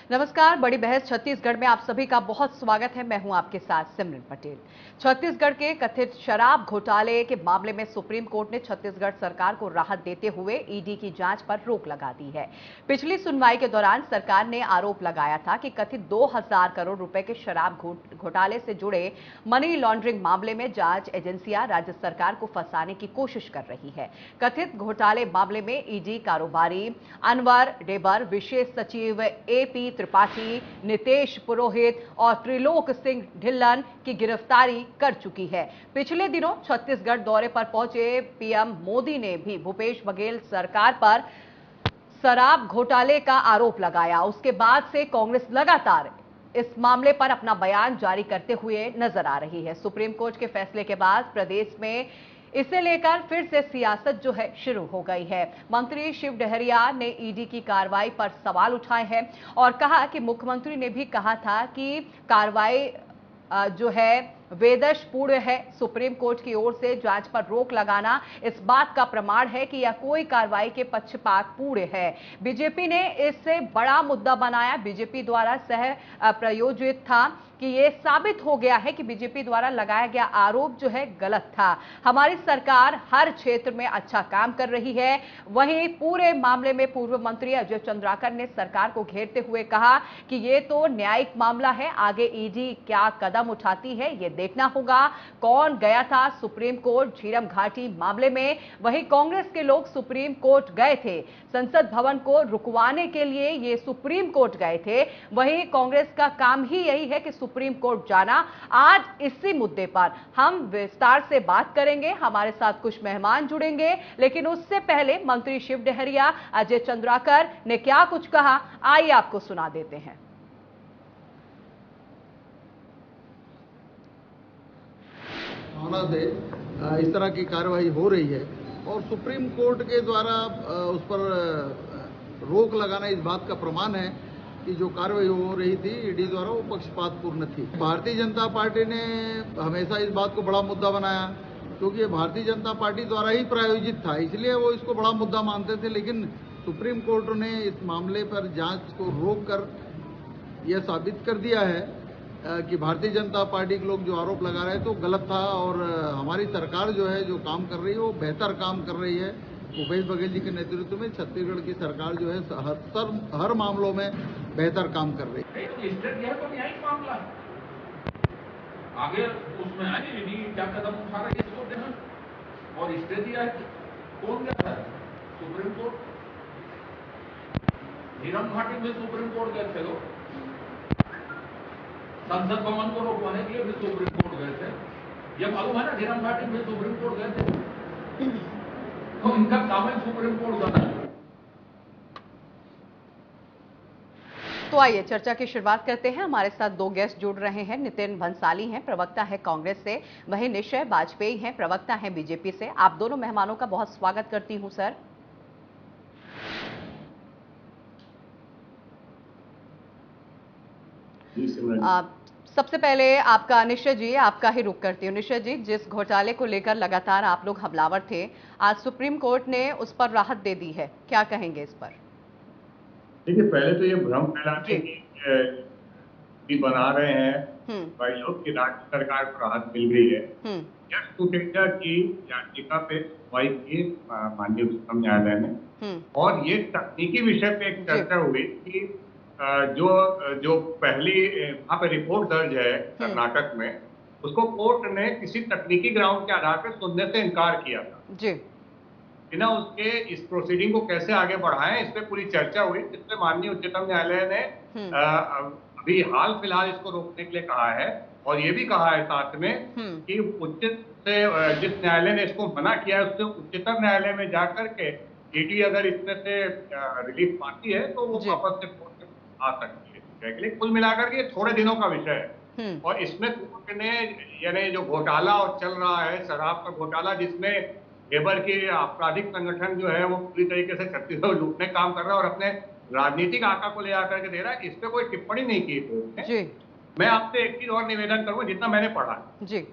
नमस्कार। बड़ी बहस छत्तीसगढ़ में आप सभी का बहुत स्वागत है। मैं हूं आपके साथ सिमरन पटेल। छत्तीसगढ़ के कथित शराब घोटाले के मामले में सुप्रीम कोर्ट ने छत्तीसगढ़ सरकार को राहत देते हुए ईडी की जांच पर रोक लगा दी है। पिछली सुनवाई के दौरान सरकार ने आरोप लगाया था कि कथित 2000 करोड़ रुपए के शराब घोटाले से जुड़े मनी लॉन्ड्रिंग मामले में जांच एजेंसियां राज्य सरकार को फंसाने की कोशिश कर रही है। कथित घोटाले मामले में ईडी कारोबारी अनवर डेबर, विशेष सचिव एपी त्रिपाठी, नितेश पुरोहित और त्रिलोक सिंह ढिल्लन की गिरफ्तारी कर चुकी है। पिछले दिनों छत्तीसगढ़ दौरे पर पहुंचे पीएम मोदी ने भी भूपेश बघेल सरकार पर शराब घोटाले का आरोप लगाया। उसके बाद से कांग्रेस लगातार इस मामले पर अपना बयान जारी करते हुए नजर आ रही है। सुप्रीम कोर्ट के फैसले के बाद प्रदेश में इसे लेकर फिर से सियासत जो है शुरू हो गई है। मंत्री शिव डहरिया ने ईडी की कार्रवाई पर सवाल उठाए हैं और कहा कि मुख्यमंत्री ने भी कहा था कि कार्रवाई जो है वेदशपूर्ण है। सुप्रीम कोर्ट की ओर से जांच पर रोक लगाना इस बात का प्रमाण है कि यह कोई कार्रवाई के पक्षपात पूर्ण है। बीजेपी ने इससे बड़ा मुद्दा बनाया। बीजेपी द्वारा सह प्रायोजित था कि यह साबित हो गया है कि बीजेपी द्वारा लगाया गया आरोप जो है गलत था। हमारी सरकार हर क्षेत्र में अच्छा काम कर रही है। वहीं पूरे मामले में पूर्व मंत्री अजय चंद्राकर ने सरकार को घेरते हुए कहा कि यह तो न्यायिक मामला है, आगे ईडी क्या कदम उठाती है ये देखना होगा। कौन गया था सुप्रीम कोर्ट झीरम घाटी मामले में? वहीं कांग्रेस के लोग सुप्रीम कोर्ट गए थे, संसद भवन को रुकवाने के लिए ये सुप्रीम कोर्ट गए थे। वहीं कांग्रेस का काम ही यही है कि सुप्रीम कोर्ट जाना। आज इसी मुद्दे पर हम विस्तार से बात करेंगे। हमारे साथ कुछ मेहमान जुड़ेंगे, लेकिन उससे पहले मंत्री शिव डहरिया, अजय चंद्राकर ने क्या कुछ कहा, आइए आपको सुना देते हैं। इस तरह की कार्रवाई हो रही है और सुप्रीम कोर्ट के द्वारा उस पर रोक लगाना इस बात का प्रमाण है कि जो कार्रवाई हो रही थी ईडी द्वारा वो पक्षपातपूर्ण थी। भारतीय जनता पार्टी ने हमेशा इस बात को बड़ा मुद्दा बनाया क्योंकि ये भारतीय जनता पार्टी द्वारा ही प्रायोजित था, इसलिए वो इसको बड़ा मुद्दा मानते थे। लेकिन सुप्रीम कोर्ट ने इस मामले पर जांच को रोक कर यह साबित कर दिया है कि भारतीय जनता पार्टी के लोग जो आरोप लगा रहे हैं तो गलत था और हमारी सरकार जो है जो काम कर रही है वो बेहतर काम कर रही है। भूपेश बघेल जी के नेतृत्व में छत्तीसगढ़ की सरकार जो है हर मामलों में बेहतर काम कर रही है। तो न्यायिक मामला आगे उसमें आगे क्या कदम उठा रही है इसको देना और स्टे दिया है। कौन गया है? Supreme court. झीरम घाटी में सुप्रीम कोर्ट गए थे लोग, संसद भवन को रोकवाने के लिए भी सुप्रीम कोर्ट गए थे। ये मालूम है ना, झीरम घाटी में सुप्रीम कोर्ट गए थे, तो इनका काम है सुप्रीम कोर्ट जाना। तो आइए चर्चा की शुरुआत करते हैं। हमारे साथ दो गेस्ट जुड़ रहे हैं। नितिन भंसाली हैं, प्रवक्ता है कांग्रेस से, वहीं निश्चय वाजपेयी हैं, प्रवक्ता हैं बीजेपी से। आप दोनों मेहमानों का बहुत स्वागत करती हूं सर। सबसे पहले आपका निश्चय जी, आपका ही रुख करती हूँ। निश्चय जी, जिस घोटाले को लेकर लगातार आप लोग हमलावर थे, आज सुप्रीम कोर्ट ने उस पर राहत दे दी है, क्या कहेंगे इस पर? देखिए, पहले तो ये भ्रम फैलाने की बना रहे हैं भाई लोग कि राज्य सरकार को राहत मिल गई है। यश कुटेजा की याचिका पे सुनवाई की माननीय उच्चतम न्यायालय ने और ये तकनीकी विषय पे एक चर्चा हुई कि जो पहली वहां पे रिपोर्ट दर्ज है कर्नाटक में, उसको कोर्ट ने किसी तकनीकी ग्राउंड के आधार पर सुनने से इनकार किया था जी। बिना उसके इस प्रोसीडिंग को कैसे आगे बढ़ाएं, इस पे पूरी चर्चा हुई, जिसमें माननीय उच्चतम न्यायालय ने अभी हाल फिलहाल इसको रोकने के लिए कहा है और ये भी कहा है साथ में कि उचित से जिस न्यायालय ने इसको मना किया है उससे उच्चतम न्यायालय में जाकर के ईडी अगर इसमें से रिलीफ पाती है तो वो वापस से आ सकती है। लेकिन कुल मिलाकर के थोड़े दिनों का विषय है और इसमें कोर्ट ने यानी जो घोटाला और चल रहा है शराब का घोटाला, जिसमें लेबर की आपराधिक संगठन जो है वो पूरी तरीके से छत्तीसगढ़ लूटने काम कर रहा है और अपने राजनीतिक आका को ले आकर के दे रहा है, इस पे कोई टिप्पणी नहीं की थी। मैं आपसे एक चीज और निवेदन करूंगा, जितना मैंने पढ़ा जी।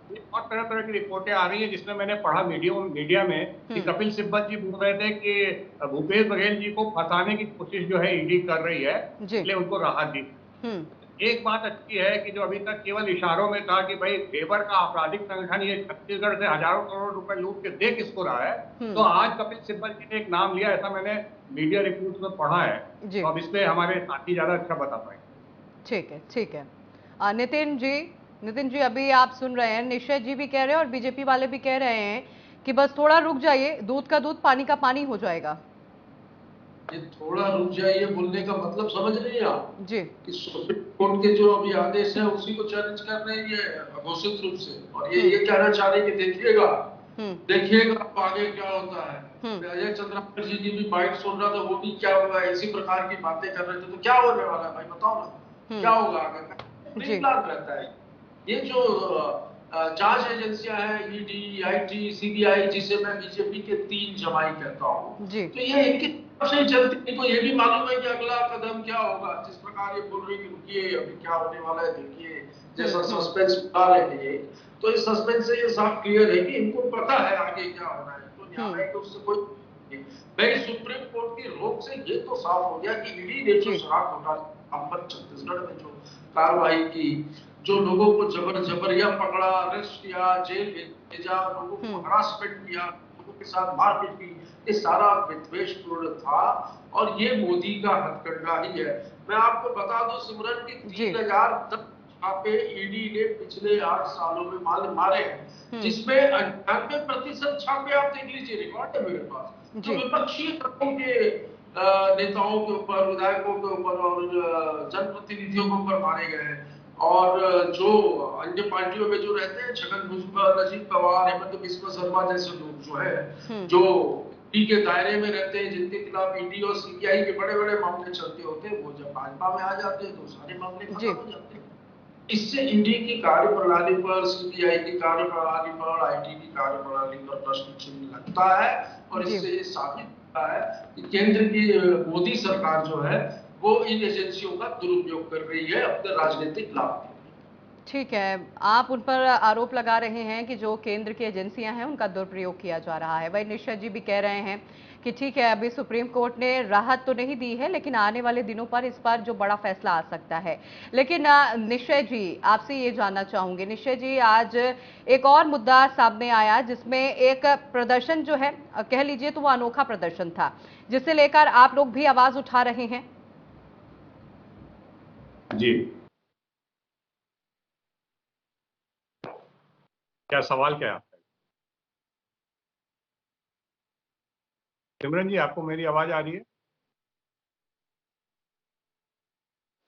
और तरह तरह की रिपोर्टें आ रही हैं, जिसमें मैंने पढ़ा मीडिया में कि कपिल सिब्बल जी बोल रहे थे कि भूपेश बघेल जी को फंसाने की कोशिश जो है ईडी कर रही है, इसलिए उनको राहत दी। एक बात अच्छी है कि जो अभी तक केवल इशारों में था कि भाई देवर का आपराधिक संगठन ये छत्तीसगढ़ से हजारों करोड़ रुपए लूट के दे किसको रहा है, तो आज कपिल सिब्बल जी ने एक नाम लिया, ऐसा मैंने मीडिया रिपोर्ट में पढ़ा है। तो अब इसमें हमारे साथी ज्यादा अच्छा बता पाएंगे। ठीक है, ठीक है। नितिन जी अभी आप सुन रहे हैं, निश्चय जी भी कह रहे हैं और बीजेपी वाले भी कह रहे हैं कि बस थोड़ा रुक जाइए, दूध का दूध पानी का पानी हो जाएगा। ये थोड़ा रुक जाइए बोलने का मतलब समझ रही हैं आप जी कि सुप्रीम कोर्ट के जो अभी आदेश है उसी को चैलेंज कर रही है घोषित रूप से, और ये कहना चाह रही है कि देखिएगा अब आगे क्या होता है। अजय चंद्राकर जी भी बाइट सुन रहा था, वो भी क्या हुआ इसी प्रकार की बातें कर रहे थे, तो क्या होने वाला है भाई बताओ ना, क्या होगा आगे रहता है। ये जो जांच एजेंसियां हैं, ईडी, आईटी, सीबीआई, जिसे मैं बीजेपी के 3 जमाई कहता हूँ, तो ये इनकी तरफ से चलती, इनको ये भी मालूम है कि अगला कदम क्या होगा। जिस प्रकार ये बोल रही कि रुकिए अभी क्या होने वाला है देखिए, जैसा सस्पेंस बता रहे हैं, तो इस सस्पेंस से ये साफ क्लियर है कि इनको पता है आगे क्या होना है, तो न्याय है कि उससे कोई भाई सुप्रीम कोर्ट की रोक से ये तो साफ हो गया कि ईडी ने जो शराब घोटाला छत्तीसगढ़ में जो कार्रवाई की, जो लोगों को जबरिया पकड़ा, अरेस्ट किया, जेल भेजा, लोगों को हरासमेंट किया, लोगों के साथ मारपीट की, ये सारा विद्वेषपूर्ण था और ये मोदी का हथकंडा ही है। मैं आपको बता दूं सिमरन की 3010 छापे ईडी ने पिछले 8 सालों में मारे हैं, जिसमें 98% छापे आप देख लीजिए, रिकॉर्ड है मेरे पास, जो विपक्षी दलों के नेताओं के ऊपर, विधायकों के ऊपर और जनप्रतिनिधियों के ऊपर मारे गए हैं। और जो अन्य पार्टियों में जो रहते हैं, छगन भुजबल, अजीत पवार, हेमंत बिस्वा शर्मा जैसे लोग जो है, जो ईडी के दायरे में रहते हैं, जिनके खिलाफ ईडी और सीबीआई के बड़े बड़े मामले चलते होते हैं, वो जब भाजपा में आ जाते हैं तो सारे मामले खत्म हो जाते हैं। इससे ईडी की कार्यप्रणाली पर, सीबीआई की कार्यप्रणाली पर, आईटी की कार्यप्रणाली पर प्रश्न चिन्ह लगता है, और इससे ये साबित होता है कि केंद्र की मोदी सरकार जो है वो इन एजेंसियों का दुरुपयोग कर रही है अपने राजनीतिक लाभ के लिए। ठीक है, आप उन पर आरोप लगा रहे हैं कि जो केंद्र की एजेंसियां हैं उनका दुरुपयोग किया जा रहा है। वही निश्चय जी भी कह रहे हैं कि ठीक है, अभी सुप्रीम कोर्ट ने राहत तो नहीं दी है, लेकिन आने वाले दिनों पर इस पर जो बड़ा फैसला आ सकता है। लेकिन निश्चय जी, आपसे ये जानना चाहूंगे, निश्चय जी आज एक और मुद्दा सामने आया जिसमें एक प्रदर्शन जो है, कह लीजिए तो वो अनोखा प्रदर्शन था, जिसे लेकर आप लोग भी आवाज उठा रहे हैं। जी, क्या सवाल क्या है आपका? सिमरन जी, आपको मेरी आवाज आ रही है?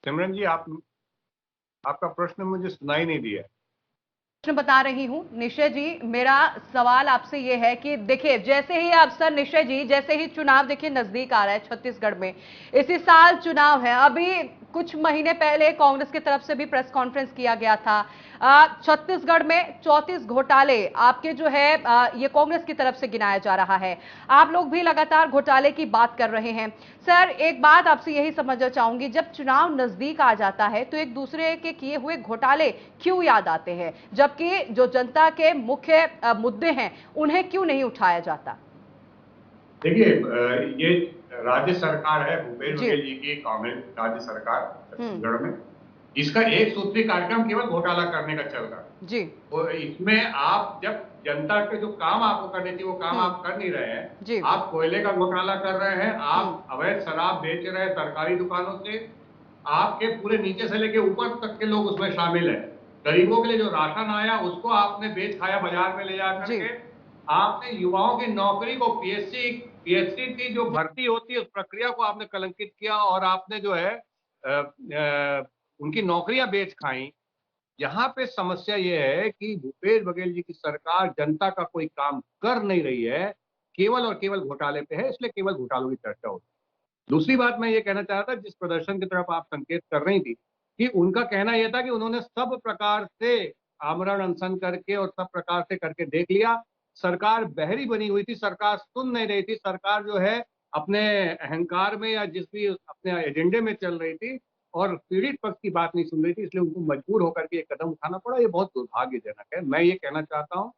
सिमरन जी, आपका प्रश्न मुझे सुनाई नहीं दिया। प्रश्न बता रही हूं निश्चय जी, मेरा सवाल आपसे यह है कि देखिए, जैसे ही अफसर निश्चय जी, जैसे ही चुनाव देखिए नजदीक आ रहा है छत्तीसगढ़ में, इसी साल चुनाव है, अभी कुछ महीने पहले कांग्रेस की तरफ से भी प्रेस कॉन्फ्रेंस किया गया था। छत्तीसगढ़ में 34 घोटाले आपके जो है ये कांग्रेस की तरफ से गिनाया जा रहा है। आप लोग भी लगातार घोटाले की बात कर रहे हैं। सर, एक बात आपसे यही समझना चाहूंगी, जब चुनाव नजदीक आ जाता है तो एक दूसरे के किए हुए घोटाले क्यों याद आते हैं, जबकि जो जनता के मुख्य मुद्दे हैं उन्हें क्यों नहीं उठाया जाता? देखिए, ये राज्य सरकार है, भूपेश बघेल जी की कांग्रेस राज्य सरकार छत्तीसगढ़ में, इसका एक सूत्री कार्यक्रम केवल घोटाला करने का चल रहा है जी। और इसमें आप जब जनता के जो काम आपको करने थी वो काम आप कर नहीं रहे हैं। आप कोयले का घोटाला कर रहे हैं, आप अवैध शराब बेच रहे हैं सरकारी दुकानों से, आपके पूरे नीचे से लेके ऊपर तक के लोग उसमें शामिल हैं। गरीबों के लिए जो राशन आया उसको आपने बेच खाया बाजार में ले जाकर के। आपने युवाओं की नौकरी को, पीएचडी की जो भर्ती होती है उस प्रक्रिया को आपने कलंकित किया और आपने जो है उनकी नौकरियां बेच खाई। यहाँ पे समस्या ये है कि भूपेश बघेल जी की सरकार जनता का कोई काम कर नहीं रही है, केवल और केवल घोटाले पे है, इसलिए केवल घोटालों की चर्चा होती है। दूसरी बात मैं ये कहना चाह रहा था, जिस प्रदर्शन की तरफ आप संकेत कर रही थी, कि उनका कहना यह था कि उन्होंने सब प्रकार से आमरण अनशन करके और सब प्रकार से करके देख लिया, सरकार बहरी बनी हुई थी, सरकार सुन नहीं रही थी, सरकार जो है अपने अहंकार में या जिस भी अपने एजेंडे में चल रही थी, और पीड़ित पक्ष की बात नहीं सुन रही थी, इसलिए उनको मजबूर होकर के एक कदम उठाना पड़ा। ये बहुत दुर्भाग्यजनक है। मैं ये कहना चाहता हूँ,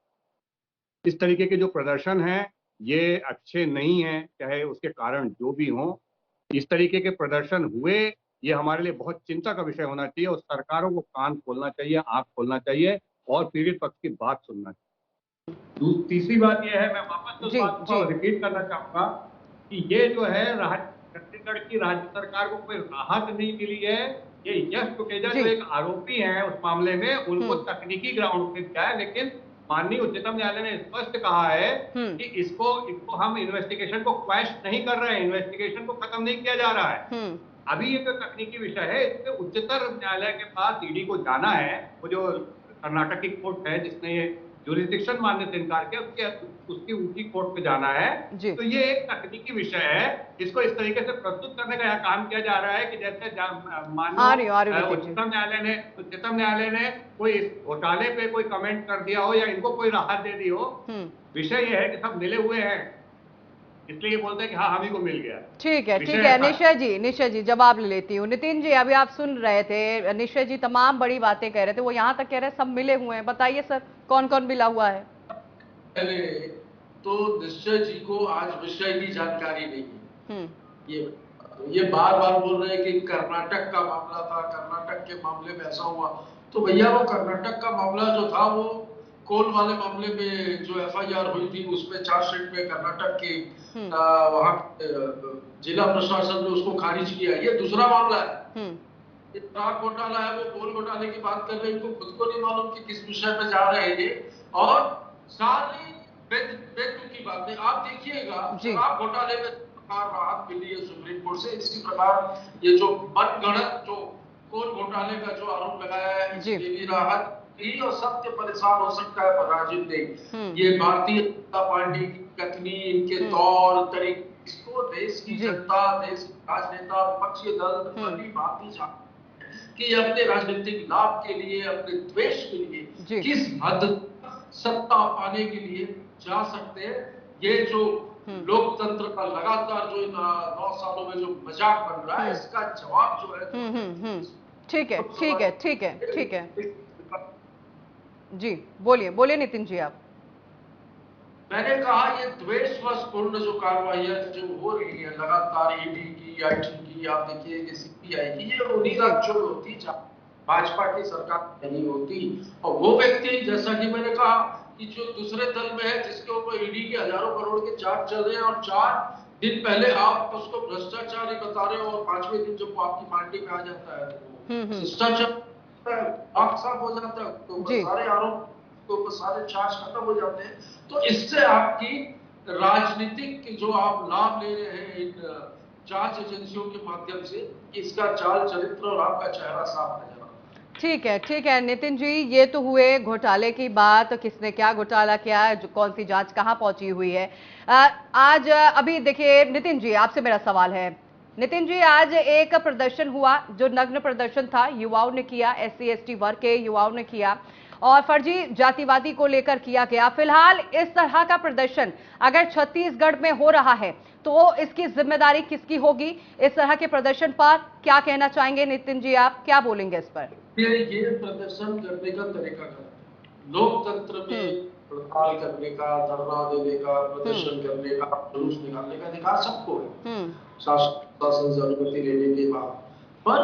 इस तरीके के जो प्रदर्शन हैं ये अच्छे नहीं हैं, चाहे उसके कारण जो भी हों। इस तरीके के प्रदर्शन हुए, ये हमारे लिए बहुत चिंता का विषय होना चाहिए और सरकारों को कान खोलना चाहिए, आंख खोलना चाहिए और पीड़ित पक्ष की बात सुनना चाहिए। तीसरी बात यह है, मैं वापस उस बात को रिपीट करना चाहूंगा कि ये जो है छत्तीसगढ़ की राज्य सरकार को कोई राहत नहीं मिली है। ये यश टुटेजा जो एक आरोपी हैं उस मामले में, उनको तकनीकी ग्राउंड पे दिया है, लेकिन माननीय उच्चतम न्यायालय ने स्पष्ट कहा है कि इसको हम इन्वेस्टिगेशन को क्वैश नहीं कर रहे हैं, इन्वेस्टिगेशन को खत्म नहीं किया जा रहा है। अभी ये जो तकनीकी विषय है, इसमें उच्चतर न्यायालय के पास ईडी को जाना है। वो जो कर्नाटक की कोर्ट है जिसने ये ज्यूरिसडिक्शन मानने से इनकार किया, उसकी ऊंची कोर्ट पे जाना है। तो ये एक तकनीकी विषय है, इसको इस तरीके से प्रस्तुत करने का यहाँ काम किया जा रहा है कि जैसे माननीय उच्चतम न्यायालय ने कोई इस घोटाले पे कोई कमेंट कर दिया हो या इनको कोई राहत दे दी हो। विषय ये है कि सब मिले हुए हैं, इसलिए ये बोलते हैं कि हाँ हम ही को मिल गया। ठीक है निश्चय जी जवाब ले लेती हूँ। नितिन जी, अभी आप सुन रहे थे, निश्चय जी तमाम बड़ी बातें कह रहे थे, वो यहाँ तक कह रहे हैं सब मिले हुए हैं। बताइए सर, कौन कौन मिला हुआ है? पहले तो निश्चय जी को आज विषय की जानकारी नहीं है। ये बार बार बोल रहे हैं कि कर्नाटक का मामला था, कर्नाटक के मामले में ऐसा हुआ। तो भैया वो कर्नाटक का मामला जो था वो कोल वाले मामले में जो एफआईआर हुई थी उसमें चार्जशीट में कर्नाटक की वहां जिला प्रशासन ने उसको खारिज किया। ये दूसरा मामला है। ट्रक घोटाला है, वो कोल घोटाले की बात कर रहे हैं, इनको खुद को नहीं मालूम कि किस विषय पे जा रहे हैं ये। और सारी बेतुकी बातें आप देखिएगा, शराब घोटाले में राहत मिली है सुप्रीम कोर्ट से, इसी प्रकार ये जो मनगढ़ंत जो कोल घोटाले का जो आरोप लगाया है इसमें भी राहत ही, और सबसे परेशान हो सकता है राजीव देव। ये भारतीय जनता पार्टी की कथनी, इनके तौर तरीके, इसको देश की जनता, देश के राजनेता, विपक्षी दल भली भांति जानते कि अपने राजनीतिक लाभ के लिए, अपने द्वेष के लिए किस हद सत्ता पाने के लिए जा सकते हैं। ये जो लोकतंत्र का लगातार जो 9 सालों में जो मजाक बन रहा है, इसका जवाब जो है ठीक है जी, बोलिए नितिन जी आप। मैंने कहा ये द्वेषपूर्ण जो कार्रवाइयां जो हो रही है लगातार, ईडी की, आईटी की, आप देखिए कि सीबीआई की, ये उन्हीं राज्यों में होती भाजपा की सरकार नहीं होती। और वो व्यक्ति, जैसा कि मैंने कहा कि जो दूसरे दल में है, जिसके ऊपर ईडी के हजारों करोड़ के चार्ज चल रहे हैं, और 4 दिन पहले आप उसको भ्रष्टाचार ही बता रहे हो, और 5वें दिन जब वो आपकी पार्टी में आ जाता है तो भ्रष्टाचार साफ हो जाता है, तो सारे आरोप तो सारे चार्ज खत्म हो जाते हैं। तो इससे आपकी राजनीतिक जो आप लाभ ले रहे हैं इन जांच एजेंसियों के माध्यम से, इसका चाल चरित्र और आपका चेहरा साफ नजर आता है। ठीक है नितिन जी, ये तो हुए घोटाले की बात, किसने क्या घोटाला किया है, कौन सी जांच कहां पहुंची हुई है। आज अभी देखिए नितिन जी, आपसे मेरा सवाल है, नितिन जी आज एक प्रदर्शन हुआ जो नग्न प्रदर्शन था, युवाओं ने किया, SC ST वर्ग के युवाओं ने किया और फर्जी जातिवादी को लेकर किया गया। फिलहाल इस तरह का प्रदर्शन अगर छत्तीसगढ़ में हो रहा है तो इसकी जिम्मेदारी किसकी होगी? इस तरह के प्रदर्शन पर क्या कहना चाहेंगे नितिन जी, आप क्या बोलेंगे इस पर? ये प्रदर्शन करने का तरीका लोकतंत्र में हड़ताल करने का, धरना देने का, प्रदर्शन करने का, जुलूस निकालने का अधिकार सबको है, शासन से अनुमति लेने के बाद। पर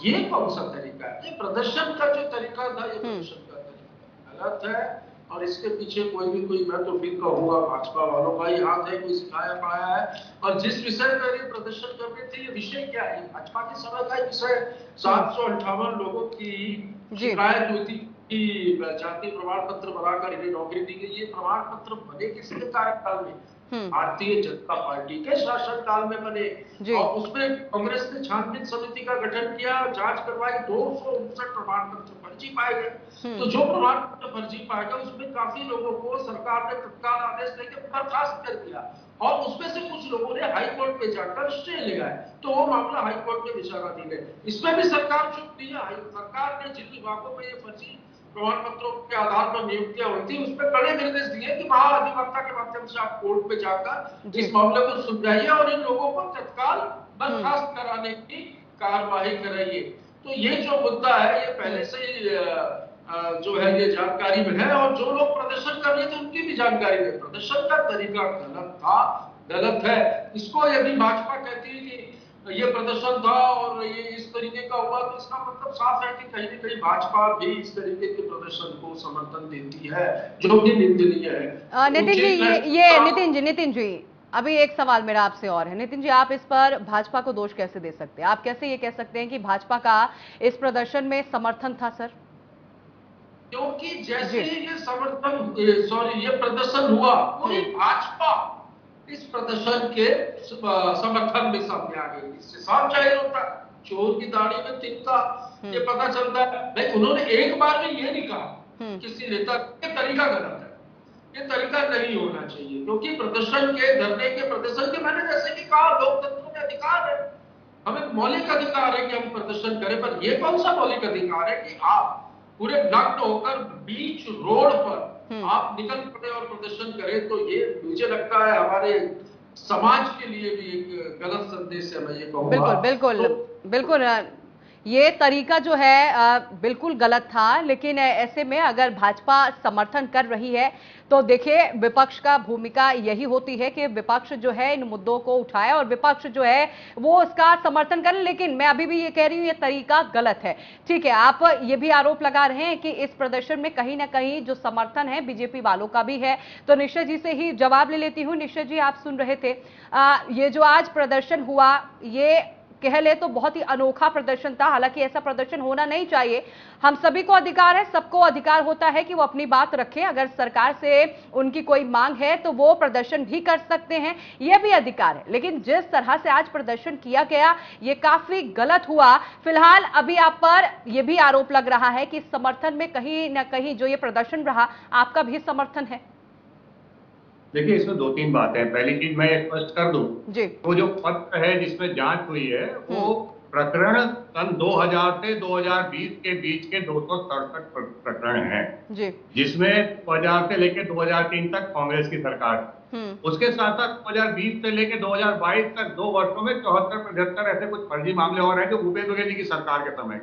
ये कौन सा तरीका है? ये प्रदर्शन का जो तरीका था, ये प्रदर्शन का तरीका गलत है, और इसके पीछे कोई मैं तो फिर कहूंगा भाजपा वालों का ही हाथ है, कोई सिखाया पढ़ाया है। और जिस विषय पर ये प्रदर्शन कर रहे थे, ये विषय क्या है? भाजपा के समय का विषय 758 लोगों की शिकायत हुई थी कि जाति प्रमाण पत्र बनाकर इन्हें नौकरी दी गई। ये प्रमाण पत्र बने किसके कार्यकाल में? भारतीय जनता पार्टी के शासनकाल में बने, और उसमें कांग्रेस ने छानबीन समिति का गठन किया, जांच करवाई, 259 प्रमाण पत्र फर्जी पाए गए। तो जो प्रमाण पत्र फर्जी पाए गए उसमें काफी लोगों को सरकार ने तत्काल आदेश देकर बर्खास्त कर दिया, और उसमें से कुछ लोगों ने हाई कोर्ट पे जाकर स्टे लगाए, तो वो मामला हाई कोर्ट में विचाराधीन है। इसमें भी सरकार चुप थी। सरकार ने जिन विभागों में ये फर्जी प्रमाण पत्रों के आधार पर नियुक्तियां हुई थी, उसमें कड़े निर्देश दिए कि महाधिवक्ता के माध्यम से आप कोर्ट पे जाकर इस मामले को सुलझाइए और इन लोगों को तत्काल बर्खास्त कराने की कार्यवाही कराइए। तो ये जो मुद्दा है ये पहले से ही जो है ये जानकारी में है, और जो लोग प्रदर्शन कर रहे थे उनकी भी जानकारी में। प्रदर्शन का तरीका गलत था, गलत है। इसको यदि भाजपा कहती है कि ये प्रदर्शन था और ये इस तरीके का हुआ, तो इसका मतलब साफ है कि कहीं न कहीं भाजपा भी इस तरीके के प्रदर्शन को समर्थन देती है, जो कि निंदनीय है। नितिन जी, अभी एक सवाल मेरा आपसे और है। नितिन जी, आप इस पर भाजपा को दोष कैसे दे सकते हैं? आप कैसे ये कह सकते हैं कि भाजपा का इस प्रदर्शन में समर्थन था सर? क्योंकि जैसे ये प्रदर्शन हुआ, पूरी भाजपा इस प्रदर्शन के समर्थन में सामने आ गई। इससे साफ जाहिर होता है चोर की दाढ़ी में तिल था, ये पता चलता है। नहीं, उन्होंने एक बार में ये नहीं कहा किसी नेता के तरीका गलत है, ये तरीका नहीं होना चाहिए। क्योंकि प्रदर्शन के, धरने के, प्रदर्शन के, मैंने जैसे कि कहा, लोकतंत्र में अधिकार है, हमें मौलिक अधिकार है कि हम प्रदर्शन करें। पर ये कौन सा मौलिक अधिकार है कि आप पूरे नग्न होकर बीच रोड पर आप निकल पड़े और प्रदर्शन करें? तो ये मुझे लगता है हमारे समाज के लिए भी एक गलत संदेश है, मैं ये कहूंगा। बिल्कुल ये तरीका जो है बिल्कुल गलत था। लेकिन ऐसे में अगर भाजपा समर्थन कर रही है तो देखिए, विपक्ष का भूमिका यही होती है कि विपक्ष जो है इन मुद्दों को उठाए और विपक्ष जो है वो उसका समर्थन करे। लेकिन मैं अभी भी ये कह रही हूं, ये तरीका गलत है। ठीक है, आप ये भी आरोप लगा रहे हैं कि इस प्रदर्शन में कहीं ना कहीं जो समर्थन है बीजेपी वालों का भी है। तो निश्चय जी से ही जवाब ले लेती हूं। निश्चय जी, आप सुन रहे थे, ये जो आज प्रदर्शन हुआ, ये कह ले तो बहुत ही अनोखा प्रदर्शन था। हालांकि ऐसा प्रदर्शन होना नहीं चाहिए। हम सभी को अधिकार है, सबको अधिकार होता है कि वो अपनी बात रखें। अगर सरकार से उनकी कोई मांग है तो वो प्रदर्शन भी कर सकते हैं, यह भी अधिकार है। लेकिन जिस तरह से आज प्रदर्शन किया गया, ये काफी गलत हुआ। फिलहाल अभी आप पर यह भी आरोप लग रहा है कि समर्थन में कहीं ना कहीं जो ये प्रदर्शन रहा, आपका भी समर्थन है। देखिए, इसमें 2-3 बातें हैं। पहली चीज मैं स्पष्ट कर दूं, वो जो पत्र है जिसमें जांच हुई है, वो प्रकरण सन 2000 से 2020 के बीच के 267 प्रकरण हैं, जिसमें 2000 से लेकर 2003 तक कांग्रेस की सरकार, उसके साथ साथ 2020 से लेकर 2022 तक 2 वर्षों में 74-75 ऐसे कुछ फर्जी मामले और हैं जो भूपेश बघेल जी की सरकार के समय।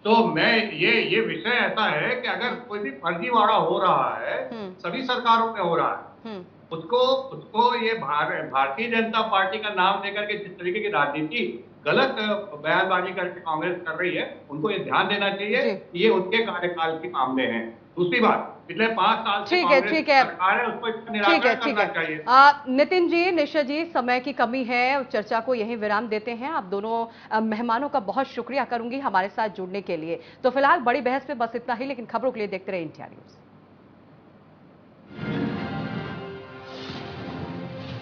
तो मैं ये विषय ऐसा है कि अगर कोई भी फर्जीवाड़ा हो रहा है, सभी सरकारों में हो रहा है, उसको ये भारतीय जनता पार्टी का नाम देकर के जिस तरीके की राजनीति गलत बयानबाजी करके कांग्रेस कर रही है, उनको ये ध्यान देना चाहिए कि ये उनके कार्यकाल के मामले हैं। दूसरी बात, पिछले 5 साल से सरकार है, उसको इसका निराकरण करना चाहिए। नितिन जी, निशा जी, समय की कमी है, चर्चा को यहीं विराम देते हैं। आप दोनों मेहमानों का बहुत शुक्रिया करूंगी हमारे साथ जुड़ने के लिए। तो फिलहाल बड़ी बहस पे बस इतना ही, लेकिन खबरों के लिए देखते रहे इंडिया न्यूज।